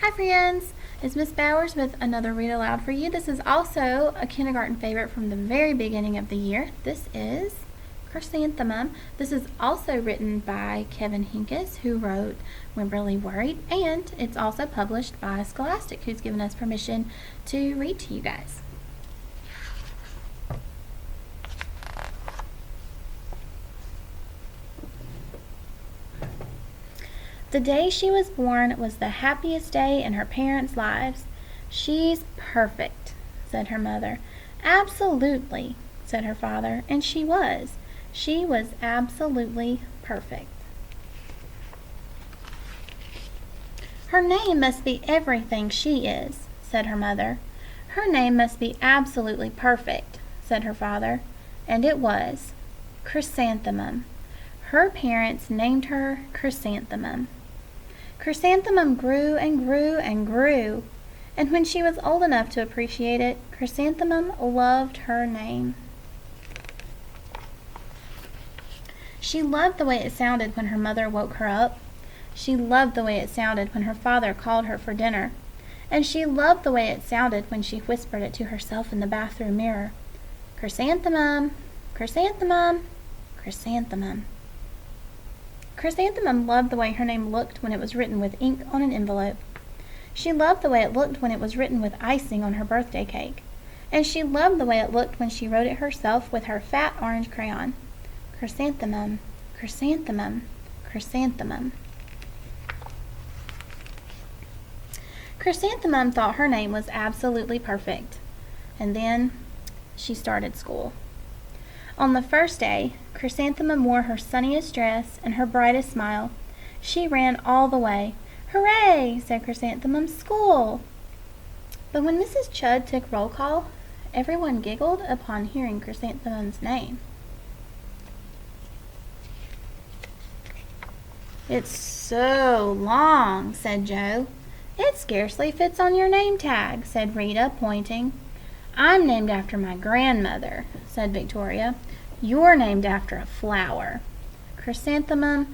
Hi friends, it's Miss Bowers with another Read Aloud for you. This is also a kindergarten favorite from the very beginning of the year. This is Chrysanthemum. This is also written by Kevin Henkes, who wrote When Really Worried, and it's also published by Scholastic, who's given us permission to read to you guys. The day she was born was the happiest day in her parents' lives. "She's perfect," said her mother. "Absolutely," said her father, and she was. She was absolutely perfect. "Her name must be everything she is," said her mother. "Her name must be absolutely perfect," said her father, and it was. Chrysanthemum. Her parents named her Chrysanthemum. Chrysanthemum grew and grew and grew, and when she was old enough to appreciate it, Chrysanthemum loved her name. She loved the way it sounded when her mother woke her up. She loved the way it sounded when her father called her for dinner. And she loved the way it sounded when she whispered it to herself in the bathroom mirror. Chrysanthemum, Chrysanthemum, Chrysanthemum. Chrysanthemum loved the way her name looked when it was written with ink on an envelope. She loved the way it looked when it was written with icing on her birthday cake. And she loved the way it looked when she wrote it herself with her fat orange crayon. Chrysanthemum, Chrysanthemum, Chrysanthemum. Chrysanthemum thought her name was absolutely perfect. And then she started school. On the first day, Chrysanthemum wore her sunniest dress and her brightest smile. She ran all the way. "Hooray!" said Chrysanthemum. "School!" But when Mrs. Chudd took roll call, everyone giggled upon hearing Chrysanthemum's name. "It's so long," said Joe. "It scarcely fits on your name tag," said Rita, pointing. "I'm named after my grandmother," said Victoria. "You're named after a flower." Chrysanthemum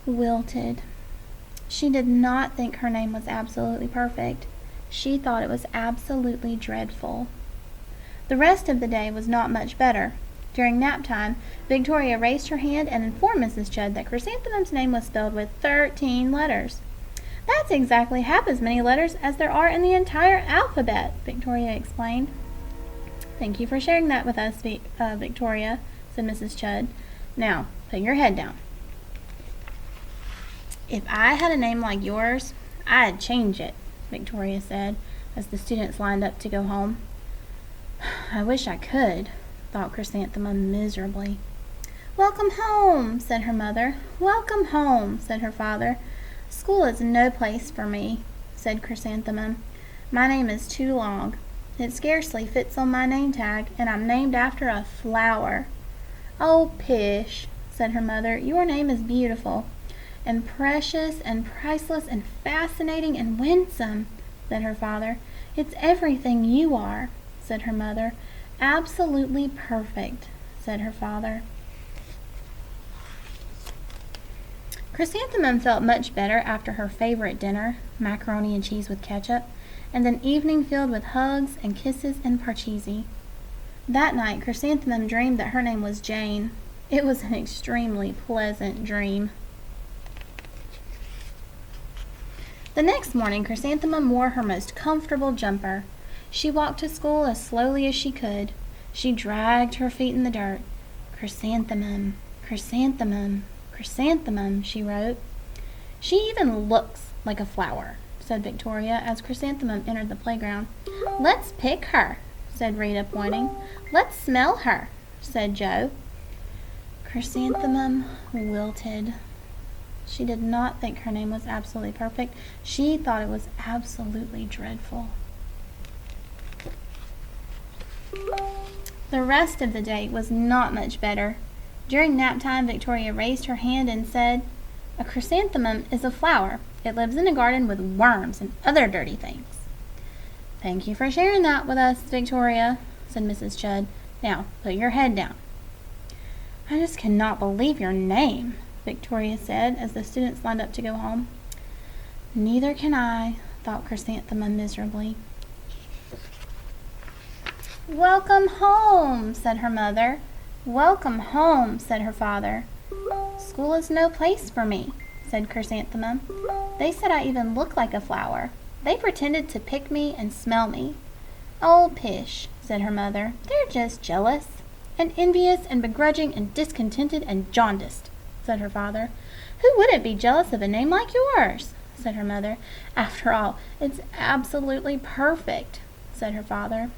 wilted. She did not think her name was absolutely perfect. She thought it was absolutely dreadful. The rest of the day was not much better. During nap time, Victoria raised her hand and informed Mrs. Chudd that Chrysanthemum's name was spelled with 13 letters. "That's exactly half as many letters as there are in the entire alphabet," Victoria explained. "Thank you for sharing that with us, Victoria," said Mrs. Chudd. "Now, put your head down." "If I had a name like yours, I'd change it," Victoria said, as the students lined up to go home. "I wish I could," thought Chrysanthemum miserably. "Welcome home," said her mother. "Welcome home," said her father. "School is no place for me," said Chrysanthemum. "My name is too long. It scarcely fits on my name tag, and I'm named after a flower." "Oh, pish," said her mother. "Your name is beautiful, and precious, and priceless, and fascinating, and winsome," said her father. "It's everything you are," said her mother. "Absolutely perfect," said her father. Chrysanthemum felt much better after her favorite dinner, macaroni and cheese with ketchup, and an evening filled with hugs and kisses and parcheesi. That night, Chrysanthemum dreamed that her name was Jane. It was an extremely pleasant dream. The next morning, Chrysanthemum wore her most comfortable jumper. She walked to school as slowly as she could. She dragged her feet in the dirt. "Chrysanthemum, Chrysanthemum, Chrysanthemum," she wrote. "She even looks like a flower," said Victoria as Chrysanthemum entered the playground. "Let's pick her," said Rita, pointing. "Let's smell her," said Joe. Chrysanthemum wilted. She did not think her name was absolutely perfect. She thought it was absolutely dreadful. The rest of the day was not much better. During nap time, Victoria raised her hand and said, "A chrysanthemum is a flower. It lives in a garden with worms and other dirty things." "Thank you for sharing that with us, Victoria," said Mrs. Chudd. "Now, put your head down." "I just cannot believe your name," Victoria said as the students lined up to go home. "Neither can I," thought Chrysanthemum miserably. "Welcome home," said her mother. "Welcome home," said her father. "School is no place for me," said Chrysanthemum. "They said I even looked like a flower. They pretended to pick me and smell me." "Oh, pish," said her mother. "They're just jealous, and envious, and begrudging, and discontented, and jaundiced," said her father. "Who wouldn't be jealous of a name like yours?" said her mother. "After all, it's absolutely perfect," said her father.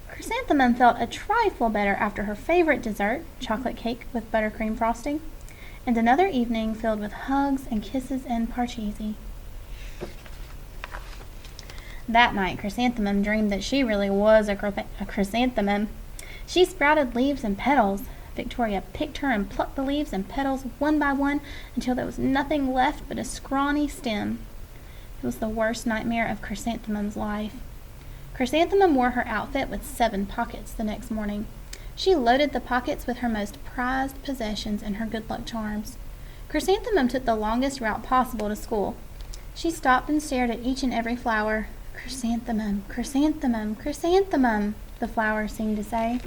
Chrysanthemum felt a trifle better after her favorite dessert, chocolate cake with buttercream frosting, and another evening filled with hugs and kisses and parcheesi. That night, Chrysanthemum dreamed that she really was a chrysanthemum. She sprouted leaves and petals. Victoria picked her and plucked the leaves and petals one by one until there was nothing left but a scrawny stem. It was the worst nightmare of Chrysanthemum's life. Chrysanthemum wore her outfit with 7 pockets the next morning. She loaded the pockets with her most prized possessions and her good luck charms. Chrysanthemum took the longest route possible to school. She stopped and stared at each and every flower. "Chrysanthemum, chrysanthemum, chrysanthemum," the flowers seemed to say.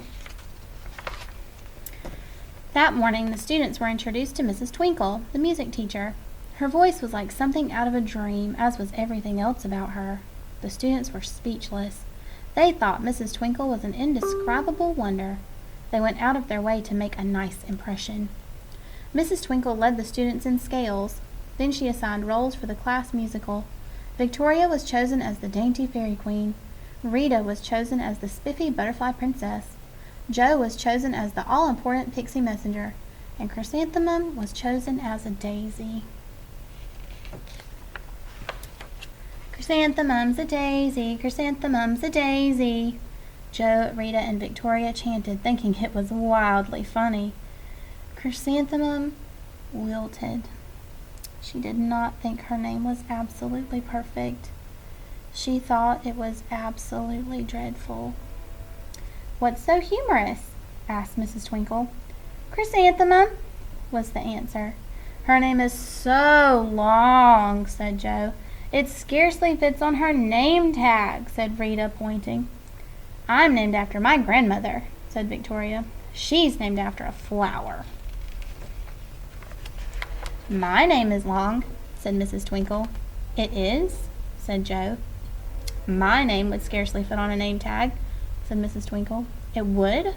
That morning the students were introduced to Mrs. Twinkle, the music teacher. Her voice was like something out of a dream, as was everything else about her. The students were speechless. They thought Mrs. Twinkle was an indescribable wonder. They went out of their way to make a nice impression. Mrs. Twinkle led the students in scales. Then she assigned roles for the class musical. Victoria was chosen as the dainty fairy queen. Rita was chosen as the spiffy butterfly princess. Jo was chosen as the all-important pixie messenger. And Chrysanthemum was chosen as a daisy. "Chrysanthemum's a daisy, chrysanthemum's a daisy," Jo, Rita, and Victoria chanted, thinking it was wildly funny. Chrysanthemum wilted. She did not think her name was absolutely perfect. She thought it was absolutely dreadful. "What's so humorous?" asked Mrs. Twinkle. "Chrysanthemum," was the answer. "Her name is so long," said Jo. "It scarcely fits on her name tag," said Rita, pointing. "I'm named after my grandmother," said Victoria. "She's named after a flower." "My name is long," said Mrs. Twinkle. "It is?" said Jo. "My name would scarcely fit on a name tag," said Mrs. Twinkle. "It would?"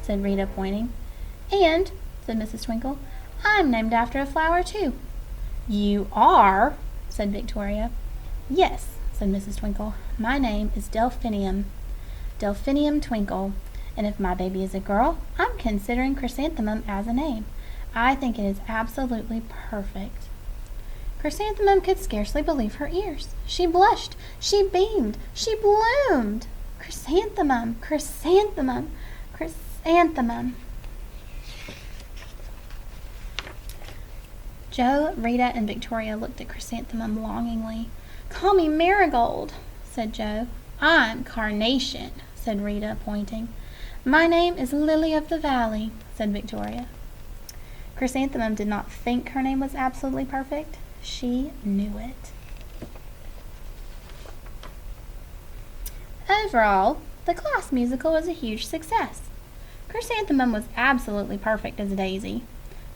said Rita, pointing. "And," said Mrs. Twinkle, "I'm named after a flower, too." "You are?" said Victoria. "Yes," said Mrs. Twinkle. "My name is Delphinium. Delphinium Twinkle. And if my baby is a girl, I'm considering Chrysanthemum as a name. I think it is absolutely perfect." Chrysanthemum could scarcely believe her ears. She blushed. She beamed. She bloomed. Chrysanthemum, chrysanthemum, chrysanthemum. Jo, Rita, and Victoria looked at Chrysanthemum longingly. "Call me Marigold," said Jo. "I'm Carnation," said Rita, pointing. "My name is Lily of the Valley," said Victoria. Chrysanthemum did not think her name was absolutely perfect. She knew it. Overall, the class musical was a huge success. Chrysanthemum was absolutely perfect as a daisy.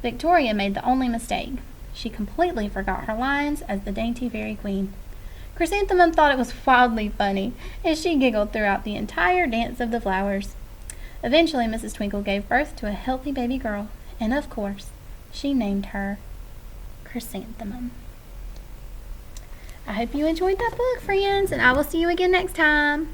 Victoria made the only mistake. She completely forgot her lines as the dainty fairy queen. Chrysanthemum thought it was wildly funny, and she giggled throughout the entire dance of the flowers. Eventually, Mrs. Twinkle gave birth to a healthy baby girl, and of course, she named her Chrysanthemum. I hope you enjoyed that book, friends, and I will see you again next time.